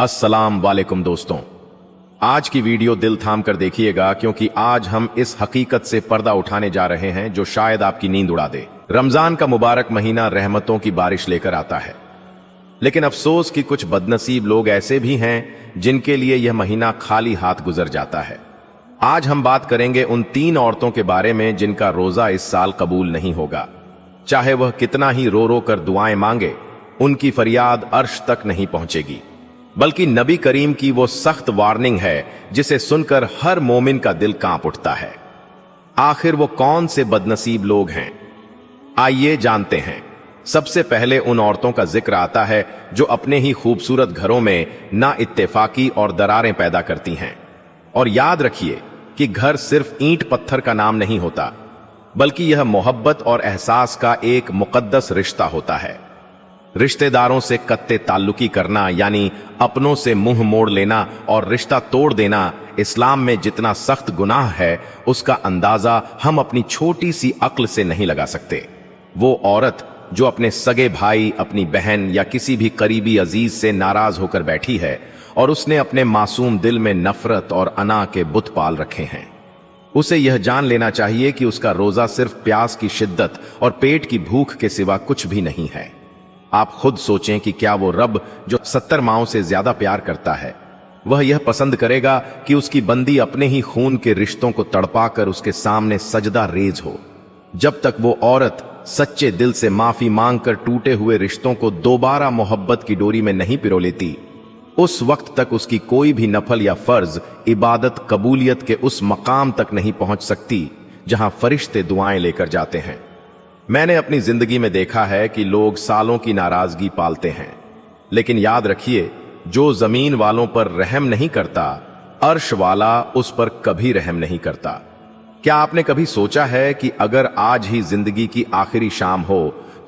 अस्सलाम वालेकुम दोस्तों, आज की वीडियो दिल थाम कर देखिएगा क्योंकि आज हम इस हकीकत से पर्दा उठाने जा रहे हैं जो शायद आपकी नींद उड़ा दे। रमजान का मुबारक महीना रहमतों की बारिश लेकर आता है, लेकिन अफसोस कि कुछ बदनसीब लोग ऐसे भी हैं जिनके लिए यह महीना खाली हाथ गुजर जाता है। आज हम बात करेंगे उन 3 औरतों के बारे में जिनका रोजा इस साल कबूल नहीं होगा। चाहे वह कितना ही रो रो कर दुआएं मांगे, उनकी फरियाद अर्श तक नहीं पहुंचेगी, बल्कि नबी करीम की वो सख्त वार्निंग है जिसे सुनकर हर मोमिन का दिल कांप उठता है। आखिर वो कौन से बदनसीब लोग हैं, आइए जानते हैं। सबसे पहले उन औरतों का जिक्र आता है जो अपने ही खूबसूरत घरों में ना इत्तेफाकी और दरारें पैदा करती हैं। और याद रखिए कि घर सिर्फ ईंट पत्थर का नाम नहीं होता, बल्कि यह मोहब्बत और एहसास का एक मुकद्दस रिश्ता होता है। रिश्तेदारों से कत्ते ताल्लुकी करना यानी अपनों से मुंह मोड़ लेना और रिश्ता तोड़ देना इस्लाम में जितना सख्त गुनाह है, उसका अंदाजा हम अपनी छोटी सी अक्ल से नहीं लगा सकते। वो औरत जो अपने सगे भाई, अपनी बहन या किसी भी करीबी अजीज से नाराज होकर बैठी है और उसने अपने मासूम दिल में नफरत और अना के बुत पाल रखे हैं, उसे यह जान लेना चाहिए कि उसका रोजा सिर्फ प्यास की शिद्दत और पेट की भूख के सिवा कुछ भी नहीं है। आप खुद सोचें कि क्या वो रब जो 70 माओं से ज्यादा प्यार करता है, वह यह पसंद करेगा कि उसकी बंदी अपने ही खून के रिश्तों को तड़पाकर उसके सामने सजदा रेज हो। जब तक वो औरत सच्चे दिल से माफी मांगकर टूटे हुए रिश्तों को दोबारा मोहब्बत की डोरी में नहीं पिरो लेती, उस वक्त तक उसकी कोई भी नफल या फर्ज इबादत कबूलियत के उस मकाम तक नहीं पहुंच सकती जहां फरिश्ते दुआएं लेकर जाते हैं। मैंने अपनी जिंदगी में देखा है कि लोग सालों की नाराजगी पालते हैं, लेकिन याद रखिए, जो जमीन वालों पर रहम नहीं करता, अर्श वाला उस पर कभी रहम नहीं करता। क्या आपने कभी सोचा है कि अगर आज ही जिंदगी की आखिरी शाम हो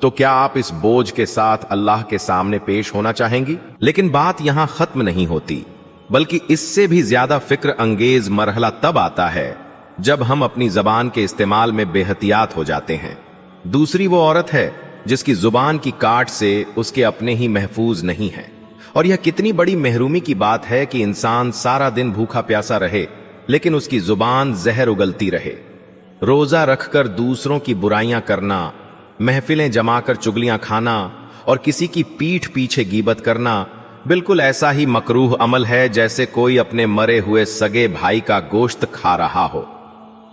तो क्या आप इस बोझ के साथ अल्लाह के सामने पेश होना चाहेंगी? लेकिन बात यहां खत्म नहीं होती, बल्कि इससे भी ज्यादा फिक्र अंगेज मरहला तब आता है जब हम अपनी जबान के इस्तेमाल में बेहतियात हो जाते हैं। दूसरी वो औरत है जिसकी जुबान की काट से उसके अपने ही महफूज नहीं है। और यह कितनी बड़ी महरूमी की बात है कि इंसान सारा दिन भूखा प्यासा रहे, लेकिन उसकी जुबान जहर उगलती रहे। रोजा रखकर दूसरों की बुराइयां करना, महफिलें जमाकर चुगलियां खाना और किसी की पीठ पीछे गीबत करना बिल्कुल ऐसा ही मकरूह अमल है जैसे कोई अपने मरे हुए सगे भाई का गोश्त खा रहा हो।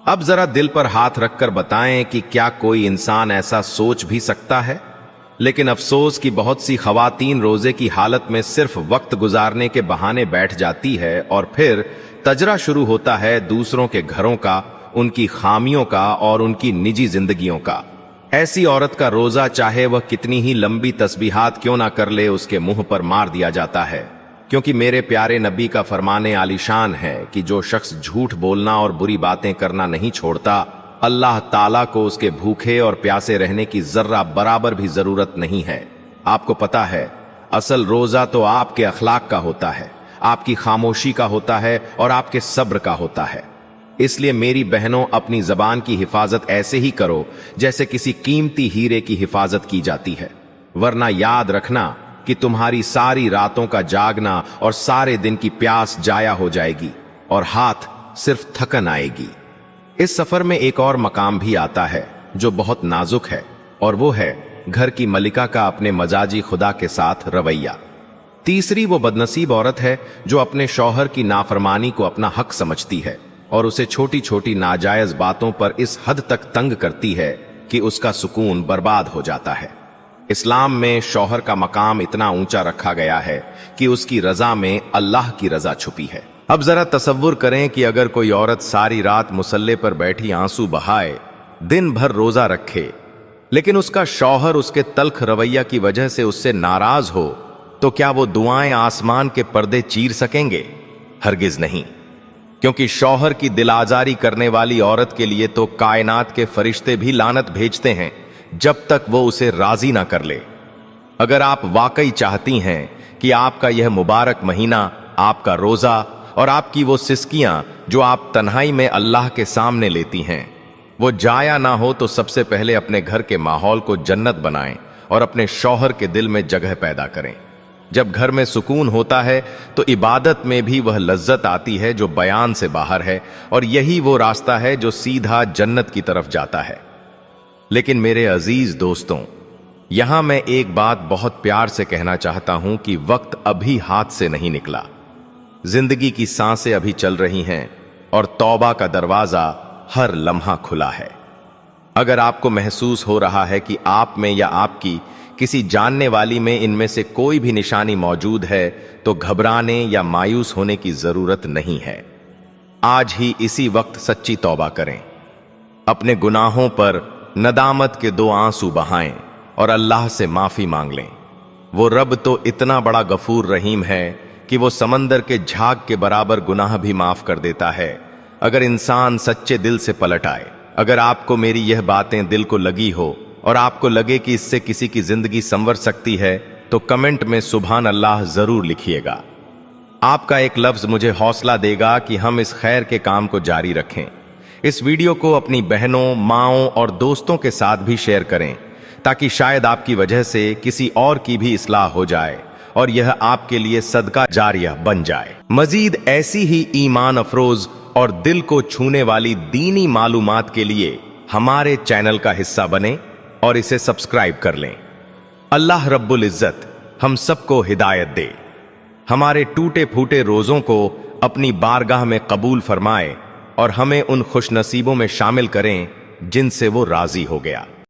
अब जरा दिल पर हाथ रखकर बताएं कि क्या कोई इंसान ऐसा सोच भी सकता है? लेकिन अफसोस कि बहुत सी खवातीन रोजे की हालत में सिर्फ वक्त गुजारने के बहाने बैठ जाती है और फिर तजरा शुरू होता है दूसरों के घरों का, उनकी खामियों का और उनकी निजी जिंदगियों का। ऐसी औरत का रोजा चाहे वह कितनी ही लंबी तस्बीहात क्यों ना कर ले, उसके मुंह पर मार दिया जाता है, क्योंकि मेरे प्यारे नबी का फरमाने आलीशान है कि जो शख्स झूठ बोलना और बुरी बातें करना नहीं छोड़ता, अल्लाह ताला को उसके भूखे और प्यासे रहने की जर्रा बराबर भी जरूरत नहीं है। आपको पता है, असल रोजा तो आपके अखलाक का होता है, आपकी खामोशी का होता है और आपके सब्र का होता है। इसलिए मेरी बहनों, अपनी जबान की हिफाजत ऐसे ही करो जैसे किसी कीमती हीरे की हिफाजत की जाती है, वरना याद रखना कि तुम्हारी सारी रातों का जागना और सारे दिन की प्यास जाया हो जाएगी और हाथ सिर्फ थकन आएगी। इस सफर में एक और मकाम भी आता है जो बहुत नाजुक है, और वो है घर की मलिका का अपने मजाजी खुदा के साथ रवैया। तीसरी वो बदनसीब औरत है जो अपने शौहर की नाफरमानी को अपना हक समझती है और उसे छोटी छोटी नाजायज बातों पर इस हद तक तंग करती है कि उसका सुकून बर्बाद हो जाता है। इस्लाम में शौहर का मकाम इतना ऊंचा रखा गया है कि उसकी रजा में अल्लाह की रजा छुपी है। अब जरा तसव्वुर करें कि अगर कोई औरत सारी रात मुसल्ले पर बैठी आंसू बहाए, दिन भर रोजा रखे, लेकिन उसका शौहर उसके तल्ख रवैया की वजह से उससे नाराज हो, तो क्या वो दुआएं आसमान के पर्दे चीर सकेंगे? हरगिज नहीं, क्योंकि शौहर की दिल आजारी करने वाली औरत के लिए तो कायनात के फरिश्ते भी लानत भेजते हैं जब तक वो उसे राजी ना कर ले। अगर आप वाकई चाहती हैं कि आपका यह मुबारक महीना, आपका रोजा और आपकी वो सिसकियां जो आप तन्हाई में अल्लाह के सामने लेती हैं, वो जाया ना हो, तो सबसे पहले अपने घर के माहौल को जन्नत बनाएं और अपने शौहर के दिल में जगह पैदा करें। जब घर में सुकून होता है तो इबादत में भी वह लज्जत आती है जो बयान से बाहर है, और यही वो रास्ता है जो सीधा जन्नत की तरफ जाता है। लेकिन मेरे अजीज दोस्तों, यहां मैं एक बात बहुत प्यार से कहना चाहता हूं कि वक्त अभी हाथ से नहीं निकला। जिंदगी की सांसें अभी चल रही हैं और तौबा का दरवाजा हर लम्हा खुला है। अगर आपको महसूस हो रहा है कि आप में या आपकी किसी जानने वाली में इनमें से कोई भी निशानी मौजूद है, तो घबराने या मायूस होने की जरूरत नहीं है। आज ही इसी वक्त सच्ची तौबा करें, अपने गुनाहों पर नदामत के 2 आंसू बहाएं और अल्लाह से माफी मांग लें। वो रब तो इतना बड़ा गफूर रहीम है कि वो समंदर के झाग के बराबर गुनाह भी माफ कर देता है, अगर इंसान सच्चे दिल से पलट आए। अगर आपको मेरी यह बातें दिल को लगी हो और आपको लगे कि इससे किसी की जिंदगी संवर सकती है, तो कमेंट में सुभान अल्लाह जरूर लिखिएगा। आपका एक लफ्ज मुझे हौसला देगा कि हम इस खैर के काम को जारी रखें। इस वीडियो को अपनी बहनों, माओं और दोस्तों के साथ भी शेयर करें, ताकि शायद आपकी वजह से किसी और की भी इस्लाह हो जाए और यह आपके लिए सदका जारिया बन जाए। मजीद ऐसी ही ईमान अफरोज और दिल को छूने वाली दीनी मालूमात के लिए हमारे चैनल का हिस्सा बने और इसे सब्सक्राइब कर लें। अल्लाह रब्बुल इज्जत हम सबको हिदायत दे, हमारे टूटे फूटे रोजों को अपनी बारगाह में कबूल फरमाए और हमें उन खुशनसीबों में शामिल करें जिनसे वो राजी हो गया।